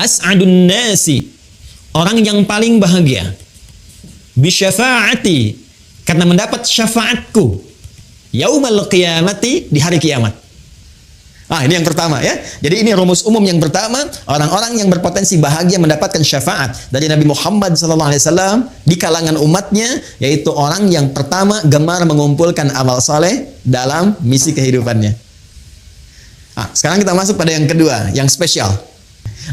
as'adun nasi, orang yang paling bahagia, bisyafaati, karena mendapat syafaatku, yaumal qiyamati, di hari kiamat. Ini yang pertama ya. Jadi ini rumus umum yang pertama, orang-orang yang berpotensi bahagia mendapatkan syafaat dari Nabi Muhammad SAW di kalangan umatnya, yaitu orang yang pertama gemar mengumpulkan amal soleh dalam misi kehidupannya. Sekarang kita masuk pada yang kedua, yang spesial.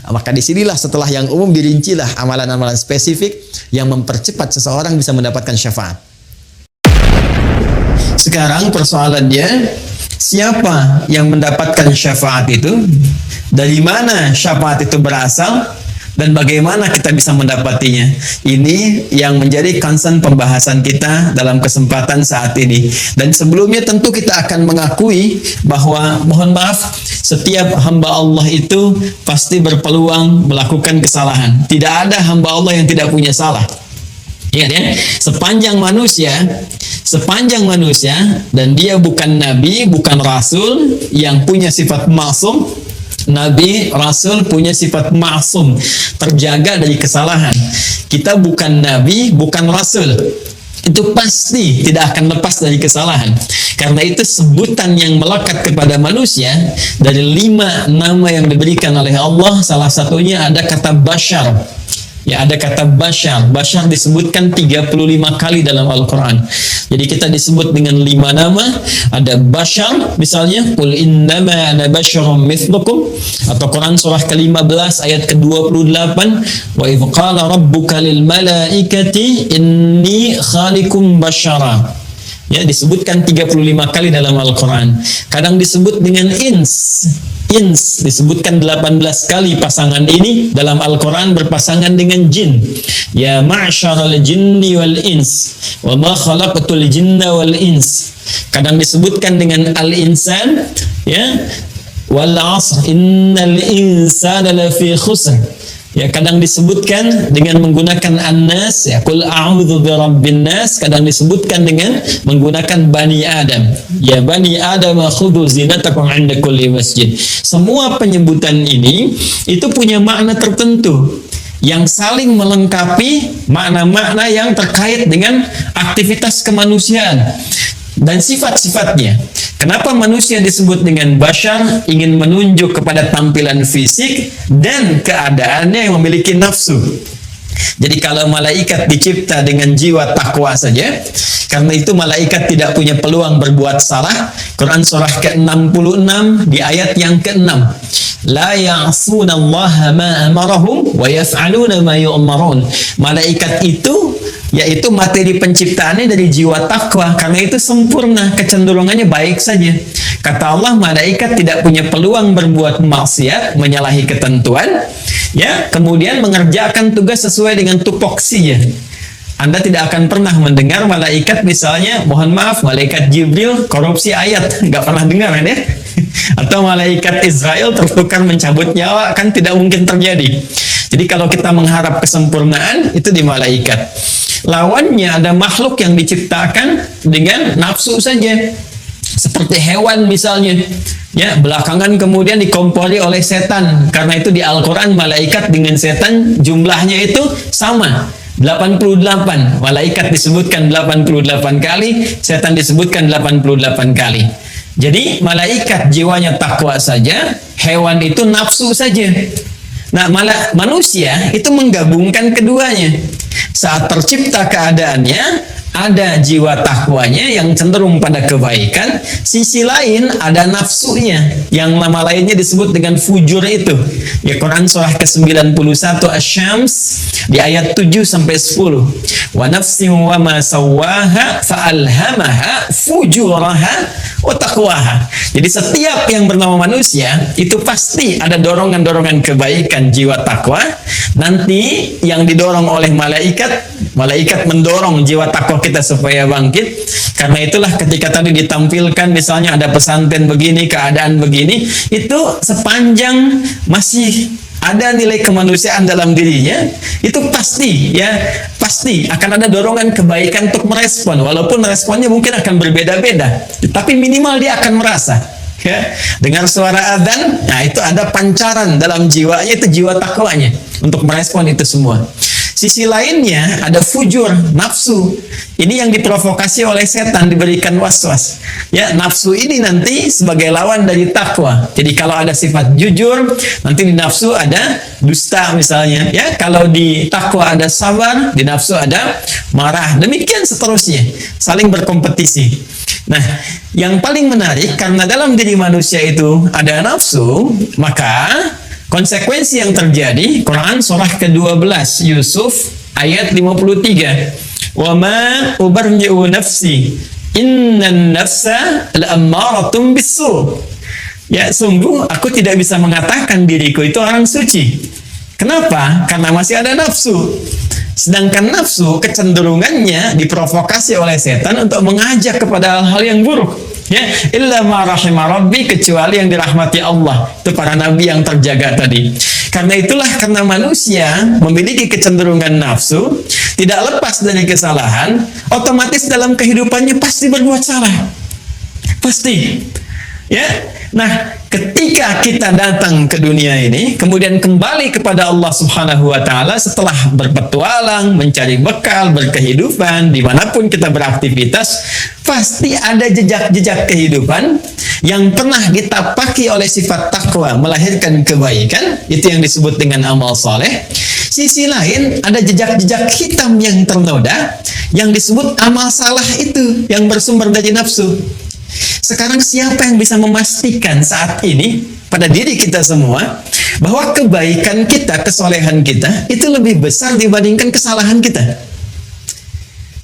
Maka disinilah setelah yang umum dirincilah amalan-amalan spesifik yang mempercepat seseorang bisa mendapatkan syafaat. Sekarang persoalannya, siapa yang mendapatkan syafaat itu? Dari mana syafaat itu berasal? Dan bagaimana kita bisa mendapatinya? Ini yang menjadi concern pembahasan kita dalam kesempatan saat ini. Dan sebelumnya tentu kita akan mengakui bahwa, mohon maaf, setiap hamba Allah itu pasti berpeluang melakukan kesalahan. Tidak ada hamba Allah yang tidak punya salah. Ingat ya, sepanjang manusia dan dia bukan nabi, bukan rasul yang punya sifat ma'sum. Nabi, rasul punya sifat ma'sum, terjaga dari kesalahan. Kita bukan nabi, bukan rasul, itu pasti tidak akan lepas dari kesalahan. Karena itu sebutan yang melekat kepada manusia dari 5 nama yang diberikan oleh Allah, salah satunya ada kata bashar. Ya, ada kata bashar. Bashar disebutkan 35 kali dalam Al-Quran. Jadi kita disebut dengan 5 nama. Ada bashar, misalnya qul innama ana basyarum mithlukum, atau Quran surah ke-15 ayat ke-28, wa idh qala rabbuka lil malaikati inni khaliqum basyara. Ya, disebutkan 35 kali dalam Al-Quran. Kadang disebut dengan ins disebutkan 18 kali. Pasangan ini dalam Al-Quran berpasangan dengan jin. Ya ma'syaral jinni wal ins wa ma khalaqatul jinna wal ins. Kadang disebutkan dengan al-insan, ya, wal 'asr innal insana lafi khusr. Ya, kadang disebutkan dengan menggunakan an-nas, ya, qul a'udzu birabbin nas. Kadang disebutkan dengan menggunakan bani Adam. Ya bani Adam khudhu zinatakum 'inda kulli masjid. Semua penyebutan ini itu punya makna tertentu yang saling melengkapi makna-makna yang terkait dengan aktivitas kemanusiaan dan sifat-sifatnya. Kenapa manusia disebut dengan bashar? Ingin menunjuk kepada tampilan fisik dan keadaannya yang memiliki nafsu. Jadi kalau malaikat dicipta dengan jiwa takwa saja, karena itu malaikat tidak punya peluang berbuat salah. Quran surah ke-66 di ayat yang ke-6. La ya'sunallaha ma amarahum wa yaf'aluna ma yu'marun. Malaikat itu yaitu materi penciptaannya dari jiwa takwa, karena itu sempurna, kecenderungannya baik saja. Kata Allah, malaikat tidak punya peluang berbuat maksiat, menyalahi ketentuan, ya, kemudian mengerjakan tugas sesuai dengan tupoksinya. Anda tidak akan pernah mendengar malaikat, misalnya, mohon maaf, malaikat Jibril korupsi ayat, nggak pernah dengar kan ya? Atau malaikat Israel tertukar mencabut nyawa, kan tidak mungkin terjadi. Jadi kalau kita mengharap kesempurnaan, itu di malaikat. Lawannya ada makhluk yang diciptakan dengan nafsu saja, seperti hewan misalnya, ya, belakangan kemudian dikompori oleh setan. Karena itu di Al-Quran malaikat dengan setan jumlahnya itu sama, 88. Malaikat disebutkan 88 kali, setan disebutkan 88 kali. Jadi malaikat jiwanya takwa saja, hewan itu nafsu saja. Nah, manusia itu menggabungkan keduanya. Saat tercipta keadaannya, ada jiwa takwanya yang cenderung pada kebaikan, sisi lain ada nafsunya yang nama lainnya disebut dengan fujur itu. Ya, Quran surah ke-91 Asy-Syams di ayat 7 sampai 10. Wa nafsin wa ma sawwaha fa'alhamaha fujuraha wa taqwaha. Jadi setiap yang bernama manusia itu pasti ada dorongan-dorongan kebaikan, jiwa takwa. Nanti yang didorong oleh malaikat mendorong jiwa takwa kita supaya bangkit. Karena itulah ketika tadi ditampilkan misalnya ada pesantren begini, keadaan begini, itu sepanjang masih ada nilai kemanusiaan dalam dirinya, itu pasti akan ada dorongan kebaikan untuk merespon, walaupun responnya mungkin akan berbeda-beda, tapi minimal dia akan merasa. Ya, dengar suara adzan, nah itu ada pancaran dalam jiwanya, itu jiwa takwanya untuk merespon itu semua. Sisi lainnya ada fujur, nafsu. Ini yang diprovokasi oleh setan, diberikan waswas. Ya, nafsu ini nanti sebagai lawan dari takwa. Jadi kalau ada sifat jujur, nanti di nafsu ada dusta misalnya. Ya, kalau di takwa ada sabar, di nafsu ada marah. Demikian seterusnya, saling berkompetisi. Nah, yang paling menarik karena dalam diri manusia itu ada nafsu, maka konsekuensi yang terjadi, Quran surah ke-12 Yusuf ayat 53. Wa ma ubarri'u nafsi innan nafsa la'ammaratun bisu. Ya, sungguh aku tidak bisa mengatakan diriku itu orang suci. Kenapa? Karena masih ada nafsu. Sedangkan nafsu kecenderungannya diprovokasi oleh setan untuk mengajak kepada hal-hal yang buruk. Ya, illa ma rahima rabbi, kecuali yang dirahmati Allah. Itu para nabi yang terjaga tadi. Karena itulah, karena manusia memiliki kecenderungan nafsu, tidak lepas dari kesalahan, otomatis dalam kehidupannya pasti berbuat salah. Pasti. Ya. Nah, ketika kita datang ke dunia ini, kemudian kembali kepada Allah Subhanahu wa Ta'ala setelah berpetualang, mencari bekal, berkehidupan, dimanapun kita beraktivitas, pasti ada jejak-jejak kehidupan yang pernah ditapaki oleh sifat takwa, melahirkan kebaikan, itu yang disebut dengan amal soleh. Sisi lain, ada jejak-jejak hitam yang ternoda, yang disebut amal salah itu, yang bersumber dari nafsu. Sekarang siapa yang bisa memastikan saat ini pada diri kita semua bahwa kebaikan kita, kesolehan kita itu lebih besar dibandingkan kesalahan kita?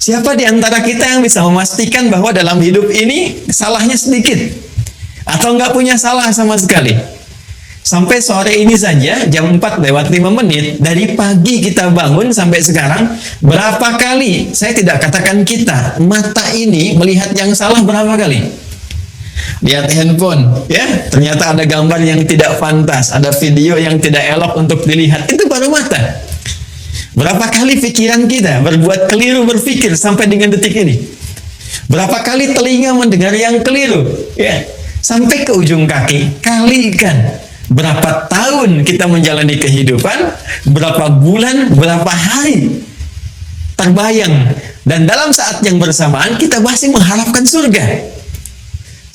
Siapa di antara kita yang bisa memastikan bahwa dalam hidup ini salahnya sedikit atau nggak punya salah sama sekali? Sampai sore ini saja jam 4:05 dari pagi kita bangun sampai sekarang, berapa kali, saya tidak katakan kita, mata ini melihat yang salah berapa kali? Lihat handphone, ya, ternyata ada gambar yang tidak pantas, ada video yang tidak elok untuk dilihat, itu baru mata. Berapa kali pikiran kita berbuat keliru berpikir sampai dengan detik ini? Berapa kali telinga mendengar yang keliru, ya, sampai ke ujung kaki, kalikan. Berapa tahun kita menjalani kehidupan, berapa bulan, berapa hari terbayang, dan dalam saat yang bersamaan kita masih mengharapkan surga.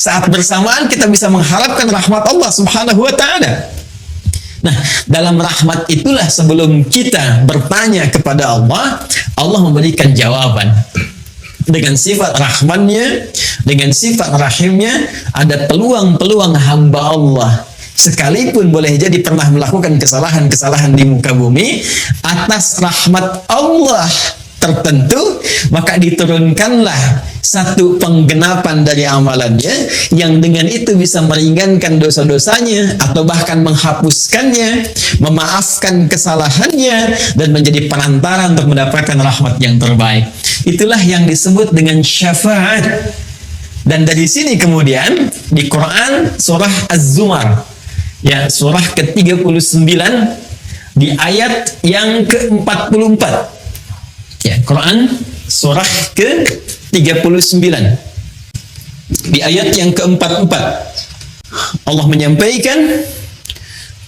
Saat bersamaan kita bisa mengharapkan rahmat Allah Subhanahu wa Ta'ala. Nah, dalam rahmat itulah sebelum kita bertanya kepada Allah, Allah memberikan jawaban. Dengan sifat rahmannya, dengan sifat rahimnya, ada peluang-peluang hamba Allah, sekalipun boleh jadi pernah melakukan kesalahan-kesalahan di muka bumi, atas rahmat Allah tertentu, maka diturunkanlah satu penggenapan dari amalannya, yang dengan itu bisa meringankan dosa-dosanya, atau bahkan menghapuskannya, memaafkan kesalahannya, dan menjadi perantara untuk mendapatkan rahmat yang terbaik. Itulah yang disebut dengan syafaat. Dan dari sini kemudian di Quran surah Az-Zumar, ya, surah ke-39 di ayat yang ke-44. Ya, Quran surah ke-39 di ayat yang ke-44, Allah menyampaikan,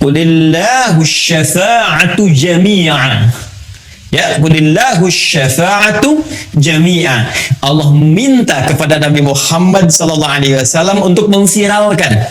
qulillahu syafa'atu jami'a. Ya, qulillahu syafa'atu jami'a. Allah minta kepada Nabi Muhammad sallallahu alaihi wasallam untuk memviralkan.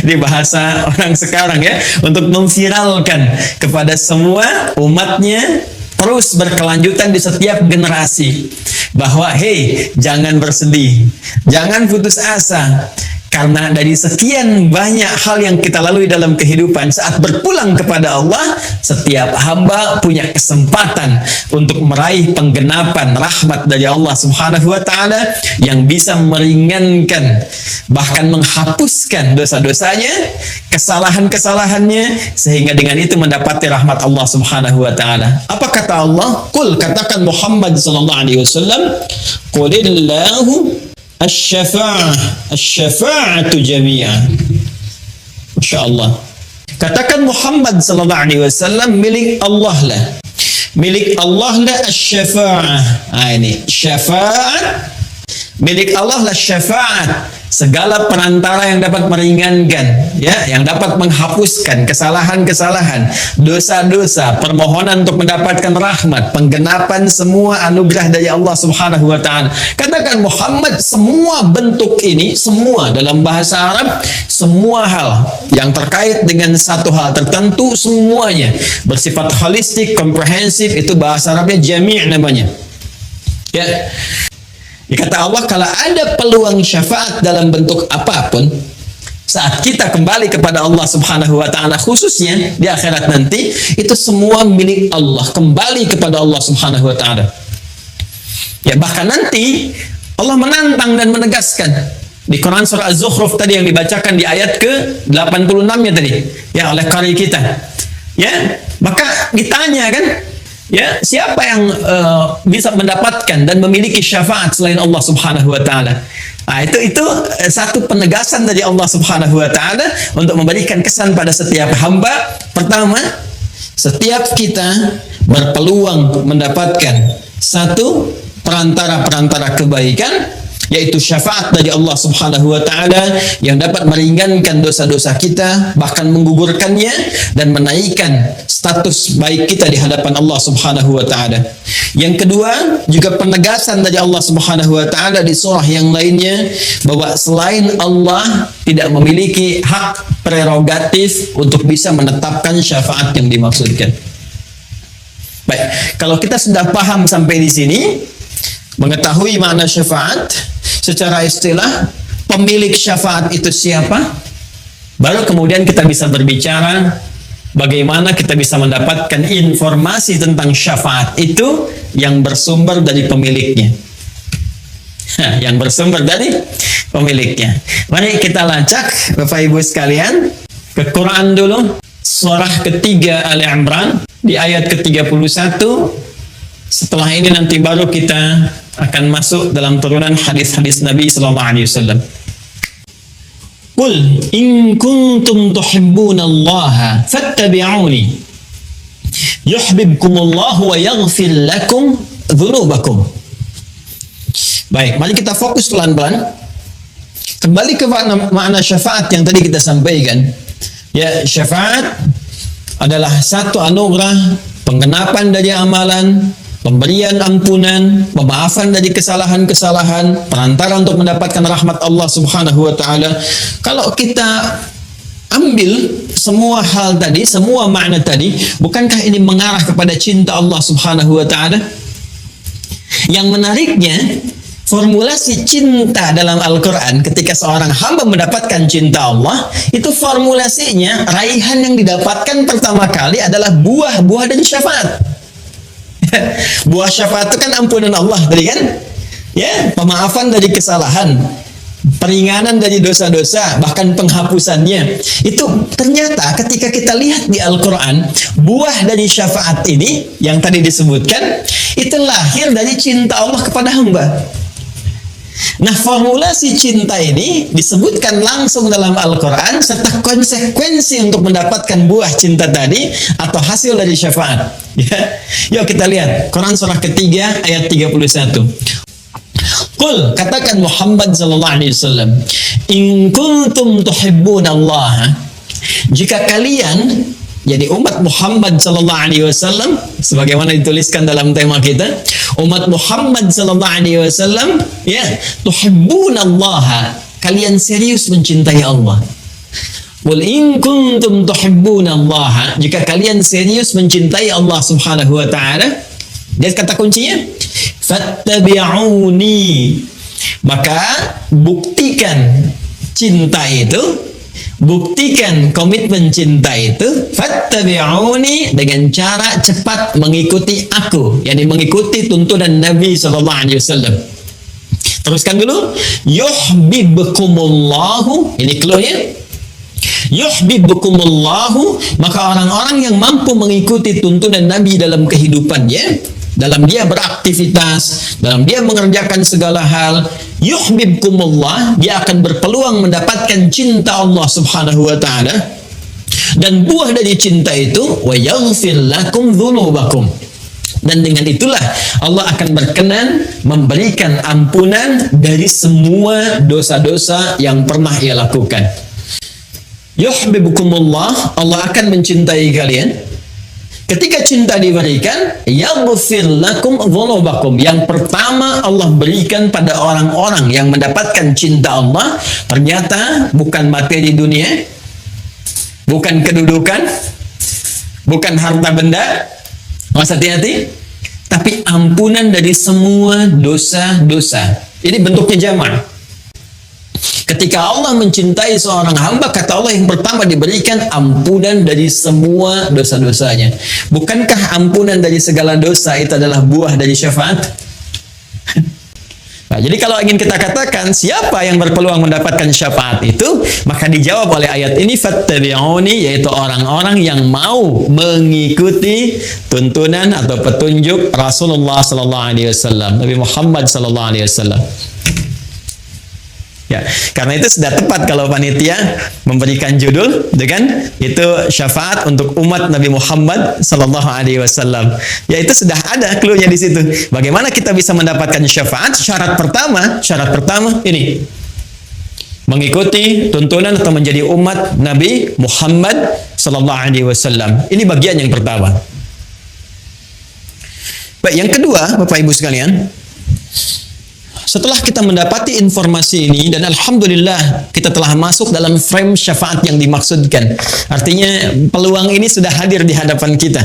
Di bahasa orang sekarang, ya, untuk memviralkan kepada semua umatnya, terus berkelanjutan di setiap generasi, bahwa hey, jangan bersedih, jangan putus asa, karena dari sekian banyak hal yang kita lalui dalam kehidupan, saat berpulang kepada Allah, setiap hamba punya kesempatan untuk meraih penggenapan rahmat dari Allah Subhanahu wa Ta'ala yang bisa meringankan, bahkan menghapuskan dosa-dosanya, kesalahan-kesalahannya, sehingga dengan itu mendapati rahmat Allah Subhanahu wa Ta'ala. Apa kata Allah? Qul, katakan Muhammad sallallahu alaihi wasallam, qulillahu asy-syafa'atu jami'an. Masya Allah. Katakan Muhammad sallallahu alaihi wasallam, milik Allah lah. Milik Allah lah asy-syafa'ah. Ini syafa'at. Milik Allah lah syafa'at. segala perantara yang dapat meringankan, ya, yang dapat menghapuskan kesalahan-kesalahan, dosa-dosa, permohonan untuk mendapatkan rahmat, penggenapan semua anugerah dari Allah Subhanahu wa taala. Katakan Muhammad, semua bentuk ini, semua dalam bahasa Arab, semua hal yang terkait dengan satu hal tertentu, semuanya bersifat holistik, komprehensif, itu bahasa Arabnya jami' namanya. Ya. Dikata Allah, kalau ada peluang syafaat dalam bentuk apapun, saat kita kembali kepada Allah Subhanahu wa taala, khususnya di akhirat nanti, itu semua milik Allah, kembali kepada Allah Subhanahu wa taala. Ya, bahkan nanti Allah menantang dan menegaskan di Quran surah Az-Zukhruf tadi yang dibacakan di ayat ke-86-nya tadi, ya, oleh qari kita. Ya, maka ditanya kan, ya, siapa yang bisa mendapatkan dan memiliki syafaat selain Allah Subhanahu wa taala? Nah, itu satu penegasan dari Allah Subhanahu wa taala untuk memberikan kesan pada setiap hamba. Pertama, setiap kita berpeluang mendapatkan satu perantara-perantara kebaikan, yaitu syafaat dari Allah Subhanahu wa taala yang dapat meringankan dosa-dosa kita, bahkan menggugurkannya dan menaikkan status baik kita di hadapan Allah Subhanahu wa taala. Yang kedua, juga penegasan dari Allah Subhanahu wa taala di surah yang lainnya bahwa selain Allah tidak memiliki hak prerogatif untuk bisa menetapkan syafaat yang dimaksudkan. Baik, kalau kita sudah paham sampai di sini, mengetahui makna syafaat secara istilah, pemilik syafaat itu siapa, baru kemudian kita bisa berbicara bagaimana kita bisa mendapatkan informasi tentang syafaat itu yang bersumber dari pemiliknya. Yang bersumber dari pemiliknya. Mari kita lacak Bapak Ibu sekalian ke Quran dulu, surah ketiga Ali Imran di ayat ke-31. Setelah ini nanti baru kita akan masuk dalam turunan hadis-hadis Nabi sallallahu alaihi wasallam. Qul in kuntum tuhibbunallaha fattabi'uni yuhibbukumullahu wa yaghfir lakum dzunubakum. Baik, mari kita fokus pelan-pelan. Kembali ke makna syafaat yang tadi kita sampaikan. Ya, syafaat adalah satu anugerah, penggenapan dari amalan, pemberian ampunan, pemaafan dari kesalahan-kesalahan, perantara untuk mendapatkan rahmat Allah Subhanahu wa taala. Kalau kita ambil semua hal tadi, semua makna tadi, bukankah ini mengarah kepada cinta Allah Subhanahu wa taala? Yang menariknya, formulasi cinta dalam Al-Quran ketika seorang hamba mendapatkan cinta Allah, itu formulasinya, raihan yang didapatkan pertama kali adalah buah-buah dan syafaat. Buah syafaat itu kan ampunan Allah tadi kan, ya, pemaafan dari kesalahan, peringanan dari dosa-dosa, bahkan penghapusannya. Itu ternyata ketika kita lihat di Al-Quran, buah dari syafaat ini yang tadi disebutkan itu lahir dari cinta Allah kepada hamba. Nah, formulasi cinta ini disebutkan langsung dalam Al-Quran serta konsekuensi untuk mendapatkan buah cinta tadi atau hasil dari syafaat. Ya. Yuk kita lihat Quran surah ketiga ayat 31. Qul, katakan Muhammad sallallahu alaihi wasallam, in kuntum tuhibbunallaha, jika kalian jadi umat Muhammad sallallahu alaihi wasallam, sebagaimana dituliskan dalam tema kita, umat Muhammad sallallahu alaihi wasallam, ya, tuhibbunallaha, kalian serius mencintai Allah. Qul in kuntum tuhibbunallaha, jika kalian serius mencintai Allah Subhanahu wa taala, lihat kata kuncinya, fattabi'uni, maka buktikan cinta itu, buktikan komitmen cinta itu, fattabi'uni, dengan cara cepat mengikuti aku, yakni mengikuti tuntunan Nabi sallallahu alaihi wasallam. Teruskan dulu, yuhibbukumullahu, ini clue-nya. Yuhibbukumullahu, maka orang-orang yang mampu mengikuti tuntunan Nabi dalam kehidupannya, dalam dia beraktivitas, dalam dia mengerjakan segala hal, yuhibbukumullah, dia akan berpeluang mendapatkan cinta Allah Subhanahu wa taala. Dan buah dari cinta itu, wa yaghfir lakum dzunubakum, dan dengan itulah Allah akan berkenan memberikan ampunan dari semua dosa-dosa yang pernah ia lakukan. Yuhibbukumullah, Allah akan mencintai kalian. Ketika cinta diberikan, yaghfir lakum dzunubakum. Yang pertama Allah berikan pada orang-orang yang mendapatkan cinta Allah, ternyata bukan materi dunia, bukan kedudukan, bukan harta benda, mas hati-hati, tapi ampunan dari semua dosa-dosa. Ini bentuknya jamak. Ketika Allah mencintai seorang hamba, kata Allah yang pertama diberikan ampunan dari semua dosa-dosanya. Bukankah ampunan dari segala dosa itu adalah buah dari syafaat? Nah, jadi kalau ingin kita katakan siapa yang berpeluang mendapatkan syafaat itu, maka dijawab oleh ayat ini, fattabi'uni, yaitu orang-orang yang mau mengikuti tuntunan atau petunjuk Rasulullah sallallahu alaihi wasallam, Nabi Muhammad sallallahu alaihi wasallam. Ya, karena itu sudah tepat kalau panitia memberikan judul dengan itu syafaat untuk umat Nabi Muhammad sallallahu alaihi wasallam. Ya, itu sudah ada clue-nya di situ. Bagaimana kita bisa mendapatkan syafaat? Syarat pertama ini. Mengikuti tuntunan atau menjadi umat Nabi Muhammad sallallahu alaihi wasallam. Ini bagian yang pertama. Baik, yang kedua, Bapak Ibu sekalian, setelah kita mendapati informasi ini, dan alhamdulillah kita telah masuk dalam frame syafaat yang dimaksudkan. Artinya peluang ini sudah hadir di hadapan kita.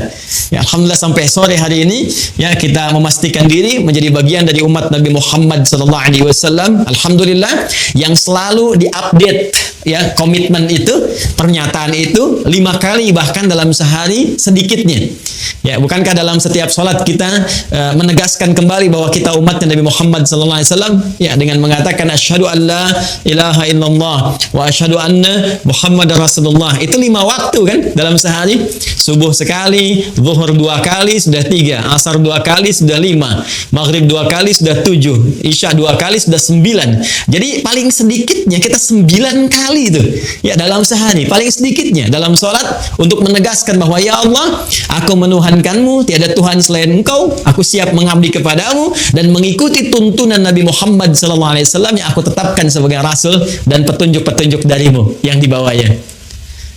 Ya, alhamdulillah sampai sore hari ini ya kita memastikan diri menjadi bagian dari umat Nabi Muhammad sallallahu alaihi wasallam. Alhamdulillah yang selalu diupdate ya komitmen itu, pernyataan itu 5 kali bahkan dalam sehari sedikitnya. Ya, bukankah dalam setiap sholat kita menegaskan kembali bahwa kita umatnya Nabi Muhammad sallallahu alaihi wasallam ya dengan mengatakan asyhadu an la ilaha illallah wa asyhadu anna Muhammadar Rasulullah. Itu 5 waktu kan dalam sehari. Subuh sekali, zuhur 2 kali sudah 3, asar 2 kali sudah 5, maghrib 2 kali sudah 7, isya 2 kali sudah 9. Jadi paling sedikitnya kita 9 kali itu ya dalam sehari, paling sedikitnya dalam sholat untuk menegaskan bahwa ya Allah, aku menuhankanmu, tiada Tuhan selain Engkau, aku siap mengabdi kepadamu dan mengikuti tuntunan Nabi Muhammad SAW yang aku tetapkan sebagai Rasul dan petunjuk-petunjuk darimu yang dibawanya.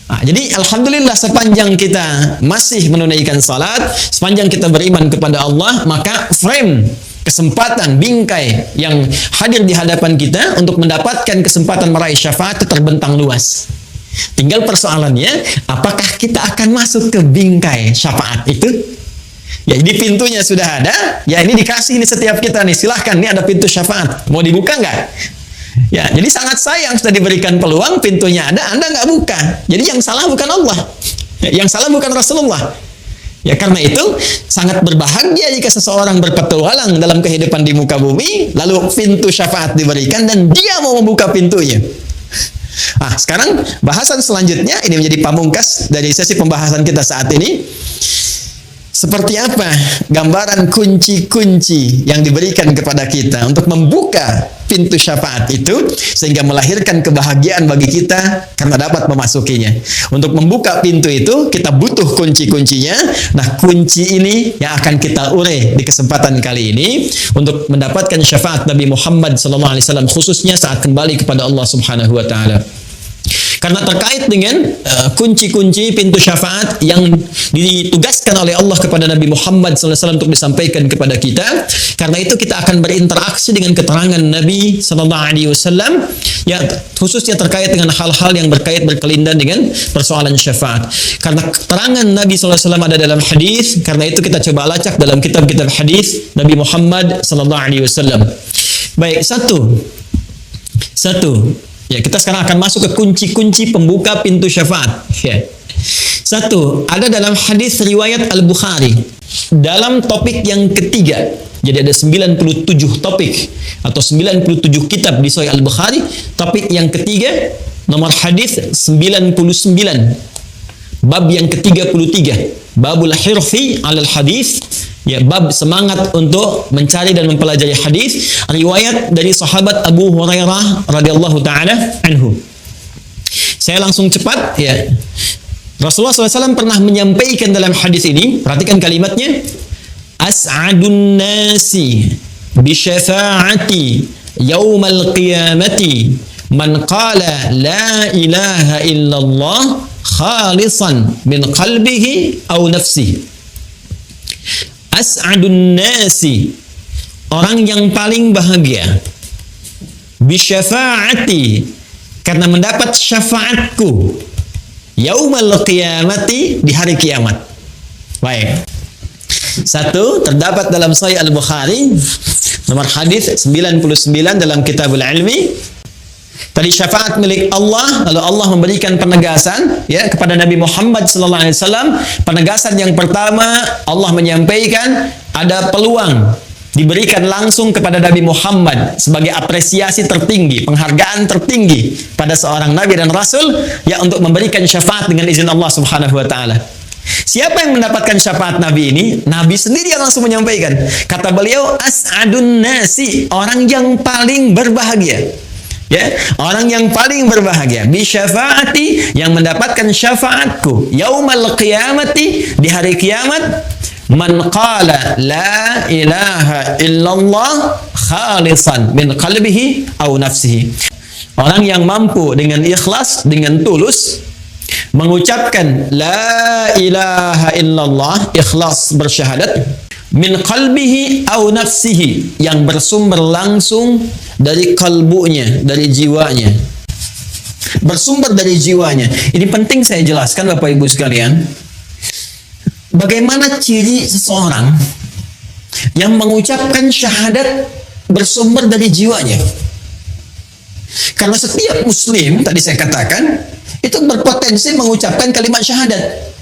Nah, jadi alhamdulillah sepanjang kita masih menunaikan salat, sepanjang kita beriman kepada Allah, maka frame kesempatan bingkai yang hadir di hadapan kita untuk mendapatkan kesempatan meraih syafaat itu terbentang luas. Tinggal persoalannya, apakah kita akan masuk ke bingkai syafaat itu? Ya, ini pintunya sudah ada. Ya, ini dikasih ini setiap kita nih. Silahkan, ini ada pintu syafaat. Mau dibuka nggak? Ya, jadi sangat sayang sudah diberikan peluang, pintunya ada, Anda nggak buka. Jadi yang salah bukan Allah. Yang salah bukan Rasulullah. Ya, karena itu sangat berbahagia jika seseorang berpetualang dalam kehidupan di muka bumi, lalu pintu syafaat diberikan dan dia mau membuka pintunya. Nah, sekarang bahasan selanjutnya ini menjadi pamungkas dari sesi pembahasan kita saat ini. Seperti apa gambaran kunci-kunci yang diberikan kepada kita untuk membuka pintu syafaat itu sehingga melahirkan kebahagiaan bagi kita karena dapat memasukinya. Untuk membuka pintu itu kita butuh kunci-kuncinya. Nah, kunci ini yang akan kita urai di kesempatan kali ini untuk mendapatkan syafaat Nabi Muhammad SAW khususnya saat kembali kepada Allah Subhanahu wa taala. Karena terkait dengan kunci-kunci pintu syafaat yang ditugaskan oleh Allah kepada Nabi Muhammad SAW untuk disampaikan kepada kita. Karena itu kita akan berinteraksi dengan keterangan Nabi SAW ya, khususnya terkait dengan hal-hal yang berkelindan dengan persoalan syafaat. Karena keterangan Nabi SAW ada dalam hadis, karena itu kita coba lacak dalam kitab-kitab hadis Nabi Muhammad SAW. Baik, satu. Ya, kita sekarang akan masuk ke kunci-kunci pembuka pintu syafaat. Ya. 1. Ada dalam hadis riwayat Al-Bukhari dalam topik yang ketiga. Jadi ada 97 topik atau 97 kitab di Sahih Al-Bukhari. Topik yang ketiga, nomor hadis 99. Bab yang ke-33. Babul hirfi 'alal hadis. Ya, bab semangat untuk mencari dan mempelajari hadis, riwayat dari sahabat Abu Hurairah radhiyallahu taala anhu. Saya langsung cepat ya. Rasulullah SAW pernah menyampaikan dalam hadis ini, perhatikan kalimatnya, as'adun nasi bi syafa'ati yaumal qiyamati man qala la ilaha illallah khalisan min qalbihi aw nafsihi. As'adun nasi, orang yang paling bahagia, bi syafa'ati, karena mendapat syafaatku, yaumal qiyamati, di hari kiamat. Baik. Satu, terdapat dalam Sahih Al-Bukhari nomor hadis 99 dalam Kitabul Ilmi. Tadi syafaat milik Allah, lalu Allah memberikan penegasan ya kepada Nabi Muhammad SAW. Penegasan yang pertama, Allah menyampaikan ada peluang diberikan langsung kepada Nabi Muhammad sebagai apresiasi tertinggi, penghargaan tertinggi pada seorang Nabi dan Rasul, ya, untuk memberikan syafaat dengan izin Allah Subhanahu wa Ta'ala. Siapa yang mendapatkan syafaat Nabi ini? Nabi sendiri yang langsung menyampaikan. Kata beliau, as'adun nasi, orang yang paling berbahagia. Ya, orang yang paling berbahagia, bi syafaati, yang mendapatkan syafaatku, yaumal qiyamati, di hari kiamat, man qala la ilaha illallah khalisan min qalbihi aw nafsihi. Orang yang mampu dengan ikhlas, dengan tulus mengucapkan la ilaha illallah, ikhlas bersyahadat, min qalbihi aw nafsihi, yang bersumber langsung dari kalbunya, dari jiwanya, bersumber dari jiwanya. Ini penting saya jelaskan Bapak Ibu sekalian, bagaimana ciri seseorang yang mengucapkan syahadat bersumber dari jiwanya. Karena setiap muslim, tadi saya katakan, itu berpotensi mengucapkan kalimat syahadat.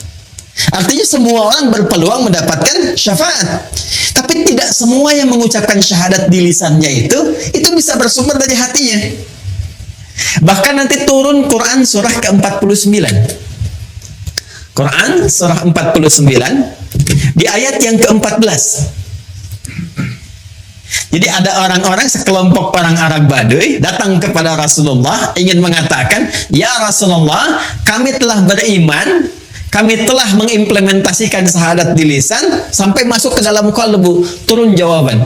Artinya semua orang berpeluang mendapatkan syafaat. Tapi tidak semua yang mengucapkan syahadat di lisannya itu bisa bersumber dari hatinya. Bahkan nanti turun Quran surah ke-49. Quran surah 49 di ayat yang ke-14. Jadi ada orang-orang, sekelompok orang Arab Baduy datang kepada Rasulullah ingin mengatakan, "Ya Rasulullah, kami telah beriman, kami telah mengimplementasikan syahadat di lisan sampai masuk ke dalam qalbu." Turun jawaban.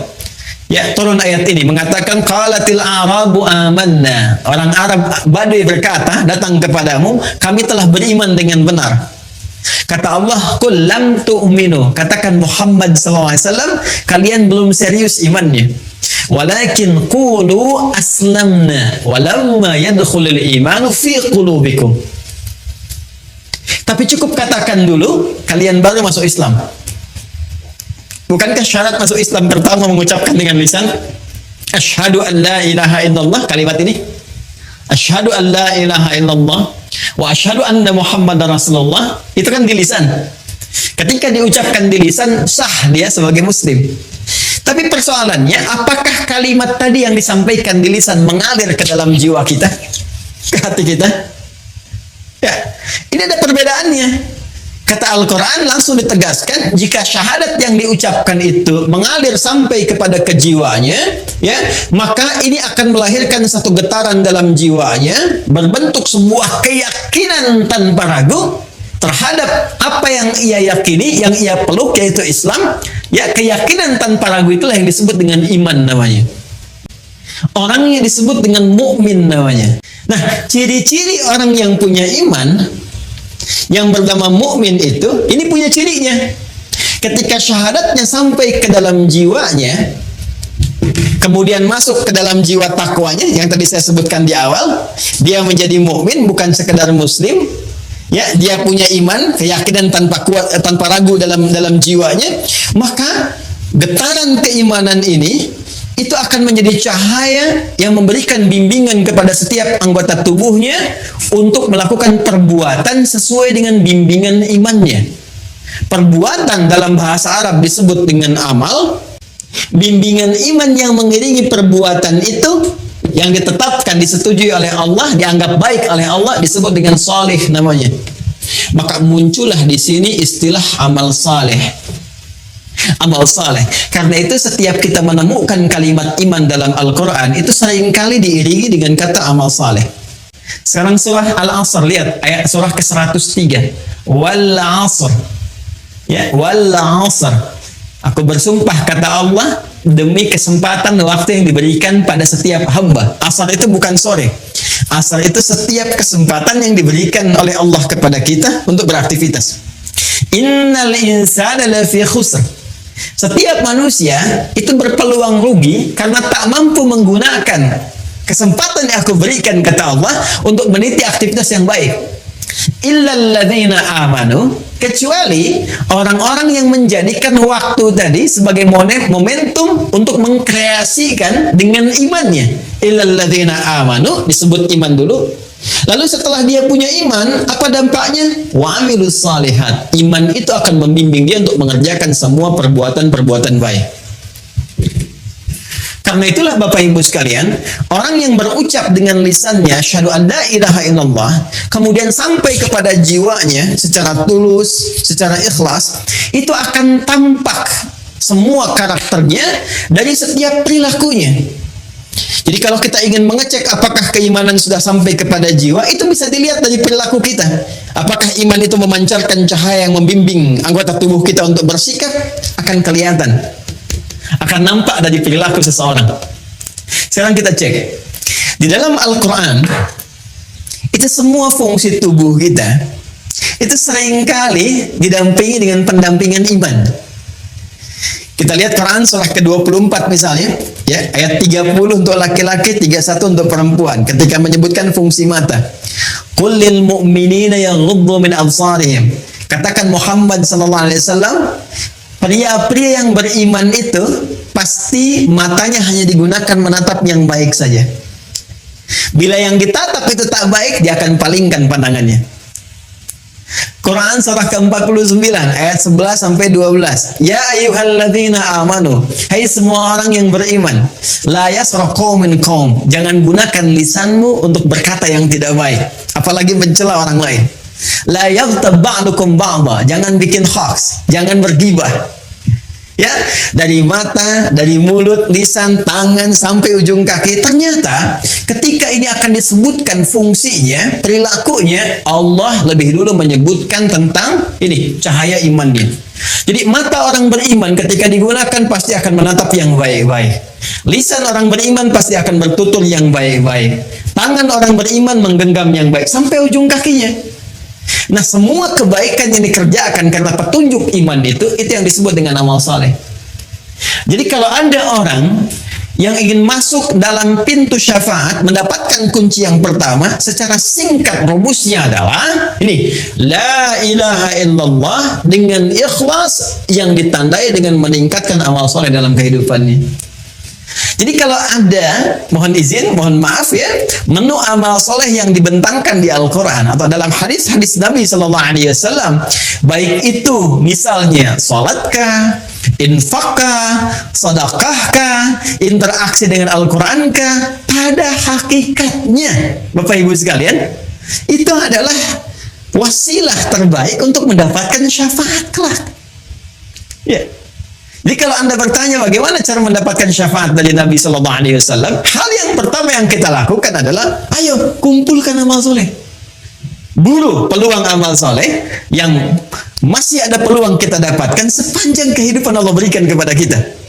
Ya, turun ayat ini mengatakan, qalatil arabu amanna. Orang Arab Baduy berkata, datang kepadamu, kami telah beriman dengan benar. Kata Allah, qul lam tu'minu. Katakan Muhammad SAW, kalian belum serius imannya. Walakin qulu aslamna walamma yadkhulul imanu fi qulubikum. Tapi cukup katakan dulu, kalian baru masuk Islam. Bukankah syarat masuk Islam pertama mengucapkan dengan lisan? Asyhadu an la ilaha illallah, kalimat ini. Asyhadu an la ilaha illallah wa asyhadu anna Muhammadar Rasulullah. Itu kan di lisan. Ketika diucapkan di lisan, sah dia sebagai muslim. Tapi persoalannya, apakah kalimat tadi yang disampaikan di lisan mengalir ke dalam jiwa kita? Ke hati kita? Ya, ini ada perbedaannya. Kata Al-Quran langsung ditegaskan, jika syahadat yang diucapkan itu mengalir sampai kepada kejiwanya, ya, maka ini akan melahirkan satu getaran dalam jiwanya, berbentuk sebuah keyakinan tanpa ragu terhadap apa yang ia yakini, yang ia peluk, yaitu Islam. Ya, keyakinan tanpa ragu itulah yang disebut dengan iman namanya. Orangnya disebut dengan mukmin namanya. Nah, ciri-ciri orang yang punya iman, yang bernama mukmin itu, ini punya cirinya. Ketika syahadatnya sampai ke dalam jiwanya, kemudian masuk ke dalam jiwa takwanya, yang tadi saya sebutkan di awal, dia menjadi mukmin, bukan sekedar muslim. Ya, dia punya iman, keyakinan tanpa ragu dalam jiwanya, maka getaran keimanan ini itu akan menjadi cahaya yang memberikan bimbingan kepada setiap anggota tubuhnya untuk melakukan perbuatan sesuai dengan bimbingan imannya. Perbuatan dalam bahasa Arab disebut dengan amal. Bimbingan iman yang mengiringi perbuatan itu, yang ditetapkan, disetujui oleh Allah, dianggap baik oleh Allah, disebut dengan salih namanya. Maka muncullah di sini istilah amal saleh. Amal saleh. Karena itu setiap kita menemukan kalimat iman dalam Al-Quran, itu seringkali diiringi dengan kata amal saleh. Sekarang surah Al-Asr, lihat ayat surah ke-103. Wal asr. Ya, wal asr. Aku bersumpah, kata Allah, demi kesempatan waktu yang diberikan pada setiap hamba. Asar itu bukan sore. Asar itu setiap kesempatan yang diberikan oleh Allah kepada kita untuk beraktivitas. Innal insana lafi khusr. Setiap manusia itu berpeluang rugi karena tak mampu menggunakan kesempatan yang aku berikan, kata Allah, untuk meniti aktivitas yang baik. Illal ladzina amanu, kecuali orang-orang yang menjadikan waktu tadi sebagai momentum untuk mengkreasikan dengan imannya. Illal ladzina amanu, disebut iman dulu. Lalu setelah dia punya iman, apa dampaknya? Wa amilus salihat. Iman itu akan membimbing dia untuk mengerjakan semua perbuatan-perbuatan baik. Karena itulah Bapak Ibu sekalian, orang yang berucap dengan lisannya asyhadu an la ilaha illallah, kemudian sampai kepada jiwanya secara tulus, secara ikhlas, itu akan tampak semua karakternya dari setiap perilakunya. Jadi kalau kita ingin mengecek apakah keimanan sudah sampai kepada jiwa, itu bisa dilihat dari perilaku kita. Apakah iman itu memancarkan cahaya yang membimbing anggota tubuh kita untuk bersikap, akan kelihatan. Akan nampak dari perilaku seseorang. Sekarang kita cek. Di dalam Al-Quran, itu semua fungsi tubuh kita, itu seringkali didampingi dengan pendampingan iman. Kita lihat Quran surah ke-24 misalnya, ya, ayat 30 untuk laki-laki, 31 untuk perempuan, ketika menyebutkan fungsi mata. Qul lil mu'minina yaghuddu min absarihim. Katakan Muhammad sallallahu alaihi wasallam, pria-pria yang beriman itu pasti matanya hanya digunakan menatap yang baik saja. Bila yang ditatap itu tak baik, dia akan palingkan pandangannya. Quran surah ke-49 ayat 11 sampai 12. Ya ayyuhalladzina amanu, hai semua orang yang beriman, la yasra qaumin qaum, jangan gunakan lisanmu untuk berkata yang tidak baik, apalagi mencela orang lain. La yaghtab ba'dukum ba'dha, jangan bikin hoax, jangan bergibah. Ya, dari mata, dari mulut, lisan, tangan sampai ujung kaki. Ternyata ketika ini akan disebutkan fungsinya, perilakunya, Allah lebih dulu menyebutkan tentang ini, cahaya imannya. Jadi mata orang beriman ketika digunakan pasti akan menatap yang baik-baik. Lisan orang beriman pasti akan bertutur yang baik-baik. Tangan orang beriman menggenggam yang baik sampai ujung kakinya. Nah, semua kebaikan yang dikerjakan karena petunjuk iman itu yang disebut dengan amal saleh. Jadi kalau ada orang yang ingin masuk dalam pintu syafaat, mendapatkan kunci yang pertama, secara singkat rumusnya adalah ini, la ilaha illallah dengan ikhlas yang ditandai dengan meningkatkan amal saleh dalam kehidupannya. Jadi kalau ada, mohon izin, mohon maaf ya, menu amal soleh yang dibentangkan di Al-Quran atau dalam hadis-hadis Nabi Sallallahu Alaihi Wasallam, baik itu misalnya salatkah, infakkah, sedekahkah, interaksi dengan Al-Qurankah, pada hakikatnya Bapak Ibu sekalian, itu adalah wasilah terbaik untuk mendapatkan syafaat kelak. Ya. Jadi kalau Anda bertanya bagaimana cara mendapatkan syafaat dari Nabi Sallallahu Alaihi Wasallam, hal yang pertama yang kita lakukan adalah, ayo kumpulkan amal soleh. Buru peluang amal soleh yang masih ada peluang kita dapatkan sepanjang kehidupan Allah berikan kepada kita.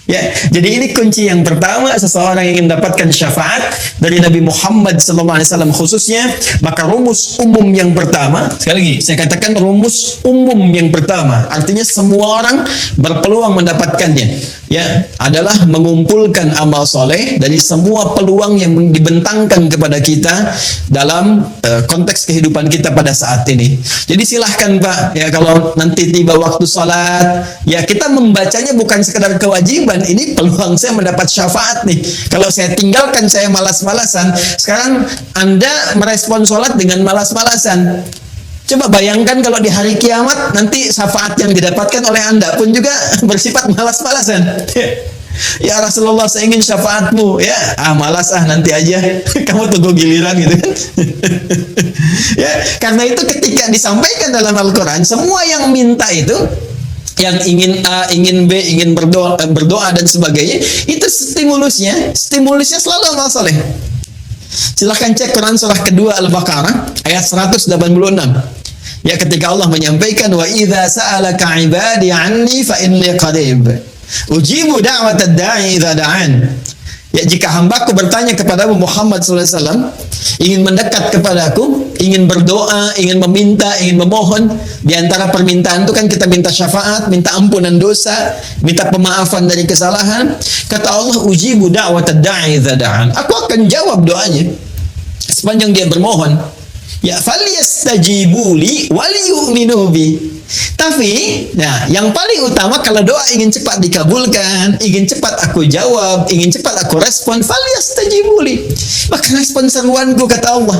Ya, jadi ini kunci yang pertama, seseorang yang ingin mendapatkan syafaat dari Nabi Muhammad SAW khususnya, maka rumus umum yang pertama, sekali lagi saya katakan rumus umum yang pertama, artinya semua orang berpeluang mendapatkannya, ya, adalah mengumpulkan amal soleh dari semua peluang yang dibentangkan kepada kita dalam konteks kehidupan kita pada saat ini. Jadi silahkan Pak, ya, kalau nanti tiba waktu sholat, ya kita membacanya bukan sekedar kewajiban. Ini peluang saya mendapat syafaat nih. Kalau saya tinggalkan, saya malas-malasan. Sekarang Anda merespon sholat dengan malas-malasan. Coba bayangkan kalau di hari kiamat nanti syafaat yang didapatkan oleh Anda pun juga bersifat malas-malasan. Ya Rasulullah, saya ingin syafaatmu. Ya, malas nanti aja. Kamu tunggu giliran gitu kan. Ya, karena itu ketika disampaikan dalam Al-Quran, semua yang minta itu, yang ingin A, ingin B, ingin berdoa dan sebagainya, itu stimulusnya selalu amal soleh. Silahkan cek Quran surah kedua Al-Baqarah ayat 186. Ya, ketika Allah menyampaikan wa idza sa'alaka 'ibadi 'anni fa inni qarib ujibu da'watad da'i idza da'an. Ya, jika hambaku bertanya kepada Muhammad SAW, ingin mendekat kepadaku, ingin berdoa, ingin meminta, ingin memohon, di antara permintaan itu kan kita minta syafaat, minta ampunan dosa, minta pemaafan dari kesalahan. Kata Allah, ujibu da'watad da'i idza da'an. Aku akan jawab doanya sepanjang dia bermohon. Ya, falyastajibuli waliyu'minu bi. Tapi, nah, yang paling utama kalau doa ingin cepat dikabulkan, ingin cepat aku jawab, ingin cepat aku respon, falyastajibuli. Maka respon seruanku, kata Allah.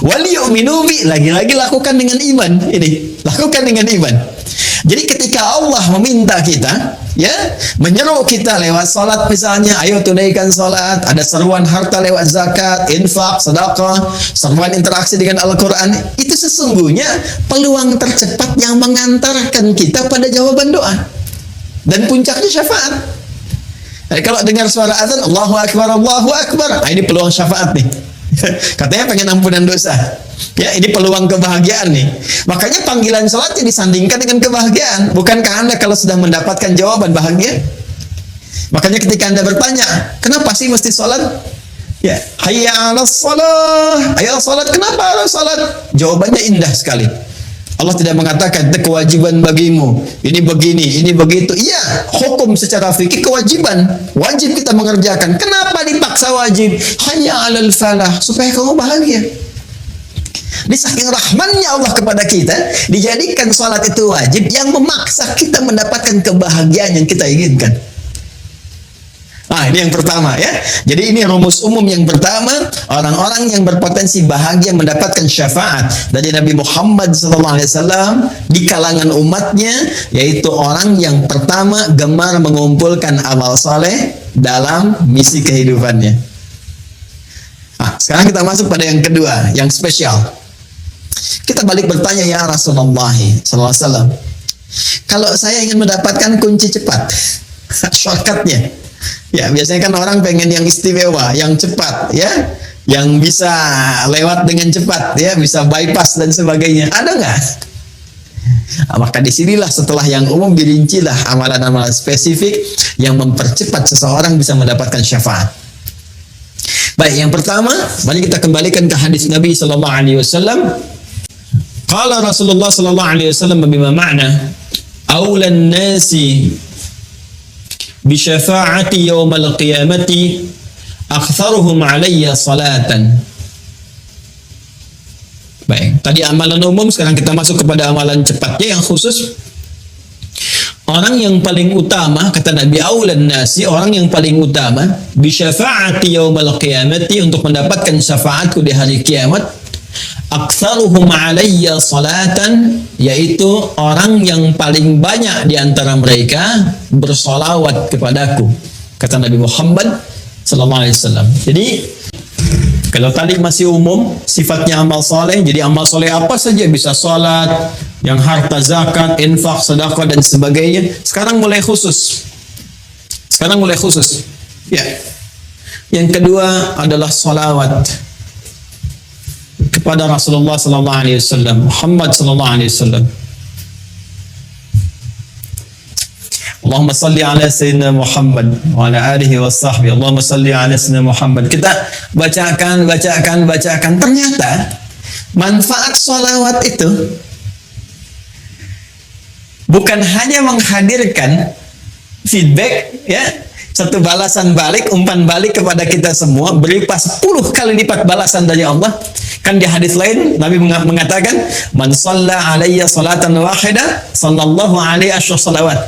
Waliyu'minu bi, lagi-lagi lakukan dengan iman. Ini, lakukan dengan iman. Jadi ketika Allah meminta kita, ya, menyeru kita lewat salat misalnya, ayo tunaikan salat, ada seruan harta lewat zakat, infak, sedekah, seruan interaksi dengan Al-Quran, itu sesungguhnya peluang tercepat yang mengantarkan kita pada jawaban doa. Dan puncaknya syafaat. Jadi kalau dengar suara azan, Allahu Akbar, Allahu Akbar, nah, ini peluang syafaat nih. Katanya pengen ampunan dosa. Ya, ini peluang kebahagiaan nih. Makanya panggilan sholatnya disandingkan dengan kebahagiaan. Bukankah Anda kalau sudah mendapatkan jawaban bahagia? Makanya ketika Anda bertanya, kenapa sih mesti sholat? Ya, hayya 'alas shalah. Ayo sholat, kenapa harus sholat? Jawabannya indah sekali. Allah tidak mengatakan itu kewajiban bagimu, ini begini, ini begitu. Iya, hukum secara fikih kewajiban, wajib kita mengerjakan. Kenapa dipaksa wajib? Hayya 'alal falah, supaya kamu bahagia. Di saking rahmannya Allah kepada kita, dijadikan salat itu wajib yang memaksa kita mendapatkan kebahagiaan yang kita inginkan. Nah, ini yang pertama ya. Jadi ini rumus umum yang pertama, orang-orang yang berpotensi bahagia mendapatkan syafaat dari Nabi Muhammad SAW di kalangan umatnya, yaitu orang yang pertama gemar mengumpulkan amal soleh dalam misi kehidupannya. Nah, sekarang kita masuk pada yang kedua, yang spesial. Kita balik bertanya, ya Rasulullah SAW, kalau saya ingin mendapatkan kunci cepat, shortcutnya. Ya, biasanya kan orang pengen yang istimewa, yang cepat, ya, yang bisa lewat dengan cepat, ya, bisa bypass dan sebagainya. Ada nggak? Nah, maka disinilah setelah yang umum dirincilah amalan-amalan spesifik yang mempercepat seseorang bisa mendapatkan syafaat. Baik, yang pertama, mari kita kembalikan ke hadis Nabi Sallallahu Alaihi Wasallam. Qala Rasulullah Sallallahu Alaihi Wasallam bima ma'na awlan nasi bisyafaati yaumal qiyamati aktsaruhum alayya salatan. Baik, tadi amalan umum, sekarang kita masuk kepada amalan cepatnya yang khusus. Orang yang paling utama, kata Nabi, aulan nasi, orang yang paling utama bisyafaati yaumal qiyamati, untuk mendapatkan syafaatku di hari kiamat, aktsaruhum alayya salatan, yaitu orang yang paling banyak di antara mereka bersolawat kepadaku, kata Nabi Muhammad sallallahu alaihi wasallam. Jadi kalau tadi masih umum sifatnya amal soleh, jadi amal soleh apa saja bisa, salat, yang harta, zakat, infak, sedekah dan sebagainya. Sekarang mulai khusus. Ya. Yang kedua adalah salawat kepada Rasulullah sallallahu alaihi wasallam, Muhammad sallallahu alaihi wasallam. Allahumma salli ala sayyidina Muhammad wa ala alihi wa sahbihi. Allahumma salli ala sayyidina Muhammad. Kita bacakan. Ternyata manfaat salawat itu bukan hanya menghadirkan feedback, ya, satu balasan balik, umpan balik kepada kita semua berupa 10 kali lipat balasan dari Allah. Kan di hadis lain Nabi mengatakan, man shalla alayya salatan wahida sallallahu alaihi asyra salawat.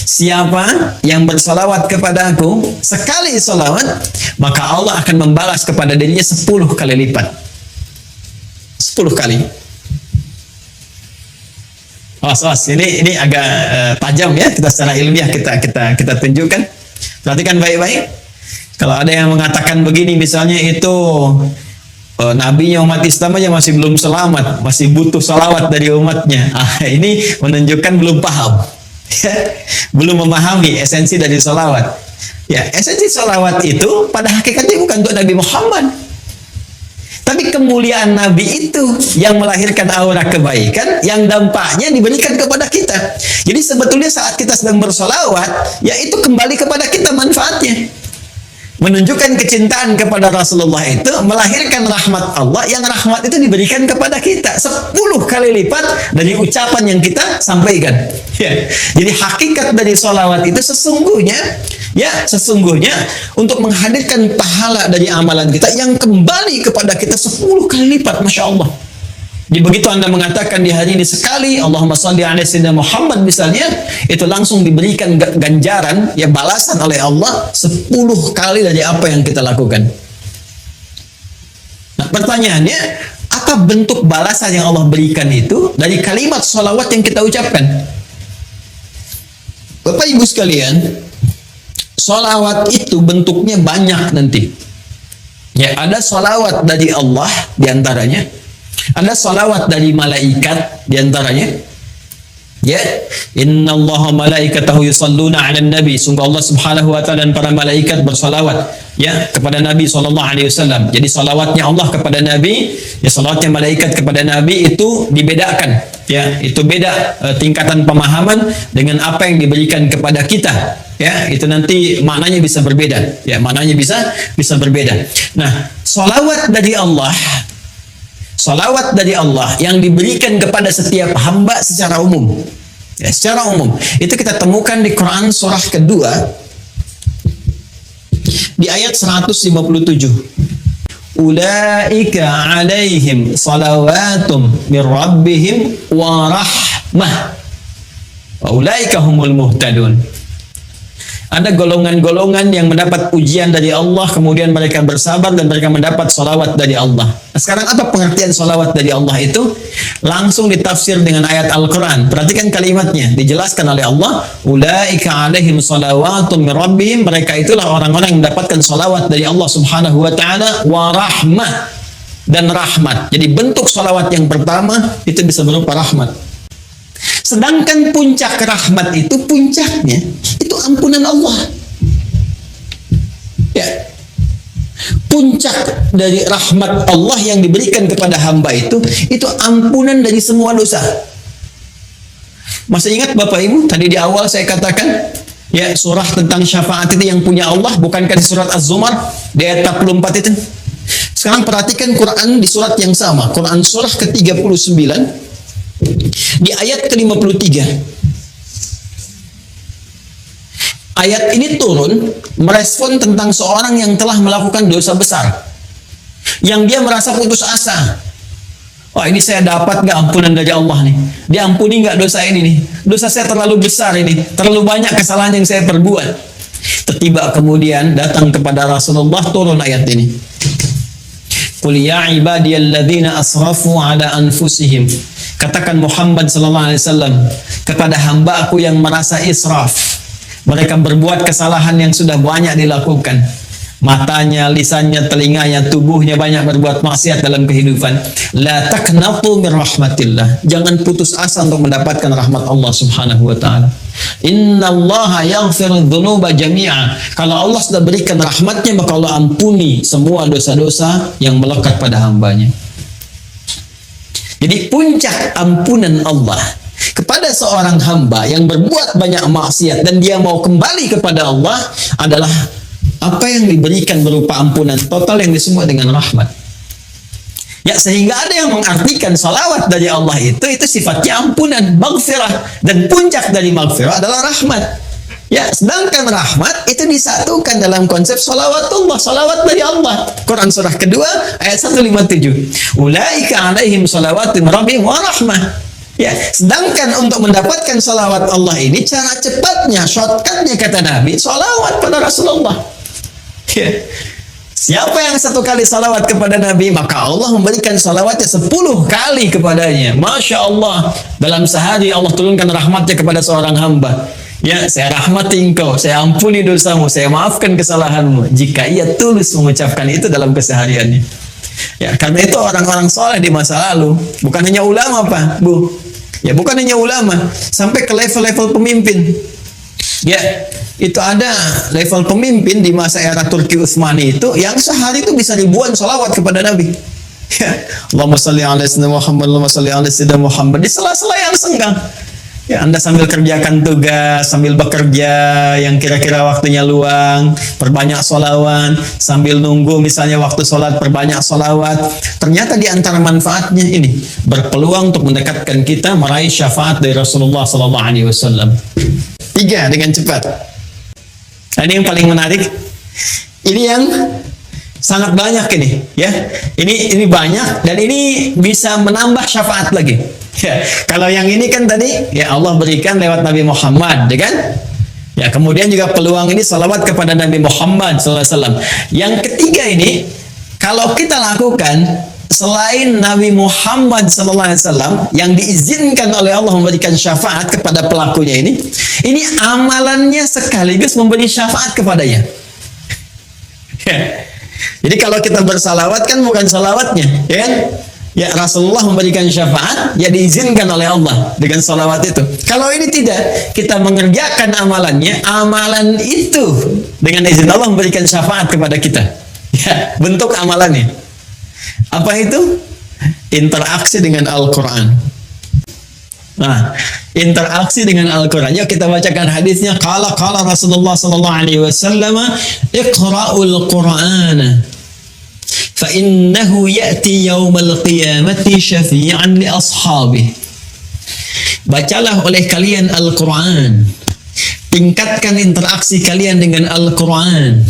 Siapa yang bersalawat kepadaku sekali salawat, maka Allah akan membalas kepada dirinya 10 kali lipat. 10 kali. Ini agak tajam ya, kita secara ilmiah kita tunjukkan. Perhatikan baik-baik. Kalau ada yang mengatakan begini, misalnya itu nabinya umat Islam aja masih belum selamat, masih butuh salawat dari umatnya. Ini menunjukkan belum paham, ya, belum memahami esensi dari salawat. Ya, esensi salawat itu pada hakikatnya bukan untuk Nabi Muhammad, Tapi kemuliaan Nabi itu yang melahirkan aura kebaikan yang dampaknya diberikan kepada kita. Jadi sebetulnya saat kita sedang bersolawat, ya itu kembali kepada kita manfaatnya. Menunjukkan kecintaan kepada Rasulullah itu melahirkan rahmat Allah, yang rahmat itu diberikan kepada kita 10 kali lipat dari ucapan yang kita sampaikan. Ya. Jadi hakikat dari solawat itu sesungguhnya untuk menghadirkan pahala dari amalan kita yang kembali kepada kita 10 kali lipat, Masya Allah. Jadi begitu Anda mengatakan di hari ini sekali Allahumma shalli ala sayyidina Muhammad misalnya, itu langsung diberikan ganjaran, ya balasan oleh Allah 10 kali dari apa yang kita lakukan. Nah, pertanyaannya, apa bentuk balasan yang Allah berikan itu dari kalimat sholawat yang kita ucapkan? Bapak Ibu sekalian, sholawat itu bentuknya banyak nanti. Ya, ada sholawat dari Allah diantaranya. Ada salawat dari malaikat diantaranya. Ya, innallaha malaikatahu yusalluna 'alan nabi. Sungguh Allah Subhanahu wa taala dan para malaikat bersalawat ya kepada Nabi sallallahu alaihi wasallam. Jadi salawatnya Allah kepada Nabi, ya salawatnya malaikat kepada Nabi itu dibedakan. Ya, itu beda tingkatan pemahaman dengan apa yang diberikan kepada kita. Ya, itu nanti maknanya bisa berbeda. Ya, maknanya bisa berbeda. Nah, salawat dari Allah, salawat dari Allah yang diberikan kepada setiap hamba secara umum. Ya, secara umum. Itu kita temukan di Quran surah kedua di ayat 157. Ulaika alaihim salawatum mir rabbihim wa rahmah. Wa ulaika humul muhtadun. Ada golongan-golongan yang mendapat ujian dari Allah, kemudian mereka bersabar dan mereka mendapat salawat dari Allah. Nah, sekarang apa pengertian salawat dari Allah itu? Langsung ditafsir dengan ayat Al-Quran. Perhatikan kalimatnya, dijelaskan oleh Allah. Ulaika alaihim salawatun min rabbihim. Mereka itulah orang-orang yang mendapatkan salawat dari Allah Subhanahu wa ta'ala wa rahmah, dan rahmat. Jadi bentuk salawat yang pertama itu bisa berupa rahmat. Sedangkan puncak rahmat itu, puncaknya itu ampunan Allah. Ya. Puncak dari rahmat Allah yang diberikan kepada hamba itu ampunan dari semua dosa. Masih ingat Bapak Ibu, tadi di awal saya katakan, ya surah tentang syafaat itu yang punya Allah, bukankah di surat Az-Zumar di ayat 44 itu? Sekarang perhatikan Quran di surat yang sama, Quran surah ke-39 di ayat ke-53. Ayat ini turun merespon tentang seorang yang telah melakukan dosa besar, yang dia merasa putus asa. Wah, ini saya dapat nggak ampunan dari Allah nih? Diampuni nggak dosa ini nih? Dosa saya terlalu besar ini, terlalu banyak kesalahan yang saya perbuat. Tiba kemudian datang kepada Rasulullah turun ayat ini. Qul ya ibadiyalladzina asrafu ala anfusihim. Katakan Muhammad sallallahu alaihi wasallam kepada hamba aku yang merasa israf. Mereka berbuat kesalahan yang sudah banyak dilakukan. Matanya, lisannya, telinganya, tubuhnya banyak berbuat maksiat dalam kehidupan. La taqnatu min rahmatillah. Jangan putus asa untuk mendapatkan rahmat Allah Subhanahu wa taala. Innallaha yaghfiru dzunuba jami'a. Kalau Allah sudah berikan rahmatnya, maka Allah ampuni semua dosa-dosa yang melekat pada hambanya. Jadi puncak ampunan Allah kepada seorang hamba yang berbuat banyak maksiat dan dia mau kembali kepada Allah adalah apa yang diberikan berupa ampunan total yang disebut dengan rahmat. Ya, sehingga ada yang mengartikan salawat dari Allah itu sifatnya ampunan, maghfirah, dan puncak dari maghfirah adalah rahmat. Ya, sedangkan rahmat itu disatukan dalam konsep salawatullah, salawat dari Allah. Quran surah kedua ayat 157. Ulaika alaihim salawatun rabbihim wa rahmah. Ya, sedangkan untuk mendapatkan salawat Allah ini cara cepatnya, shortcutnya kata Nabi, salawat pada Rasulullah. Ya. Siapa yang satu kali salawat kepada Nabi, maka Allah memberikan salawatnya 10 kali kepadanya. Masya Allah, dalam sehari Allah turunkan rahmatnya kepada seorang hamba. Ya, saya rahmati engkau, saya ampuni dosamu, saya maafkan kesalahanmu, jika ia tulus mengucapkan itu dalam kesehariannya. Ya, karena itu orang-orang soleh di masa lalu, bukan hanya ulama Pak, Bu. Ya, bukan hanya ulama, sampai ke level-level pemimpin. Ya, itu ada level pemimpin di masa era Turki Utsmani itu yang sehari itu bisa ribuan salawat kepada Nabi. Ya, Allahumma sholli ala sayyidina Muhammad, Allahumma sholli ala sayyidina Muhammad di sela-sela yang senggang. Ya, Anda sambil kerjakan tugas, sambil bekerja yang kira-kira waktunya luang, perbanyak sholawat, sambil nunggu misalnya waktu sholat, perbanyak sholawat. Ternyata di antara manfaatnya ini berpeluang untuk mendekatkan kita meraih syafaat dari Rasulullah SAW. 3, dengan cepat. Nah, ini yang paling menarik. Ini yang sangat banyak ini, ya. Ini banyak dan ini bisa menambah syafaat lagi. Ya, kalau yang ini kan tadi ya Allah berikan lewat Nabi Muhammad, ya kan? Ya, kemudian juga peluang ini salawat kepada Nabi Muhammad SAW. Yang ketiga ini, kalau kita lakukan selain Nabi Muhammad SAW yang diizinkan oleh Allah memberikan syafaat kepada pelakunya ini amalannya sekaligus memberi syafaat kepadanya. Ya. Jadi kalau kita bersalawat kan bukan salawatnya, ya kan? Ya, Rasulullah memberikan syafaat, ya diizinkan oleh Allah dengan salawat itu. Kalau ini tidak, kita mengerjakan amalannya, amalan itu dengan izin Allah memberikan syafaat kepada kita. Ya, bentuk amalannya. Apa itu? Interaksi dengan Al-Quran. Nah, interaksi dengan Al-Quran. Yuk kita bacakan hadisnya. Qala Rasulullah sallallahu alaihi wasallam, "Iqra'ul Qur'ana fa innahu ya'ti yaumal qiyamati syafi'an li ashabihi." Bacalah oleh kalian Al-Quran. Tingkatkan interaksi kalian dengan Al-Quran.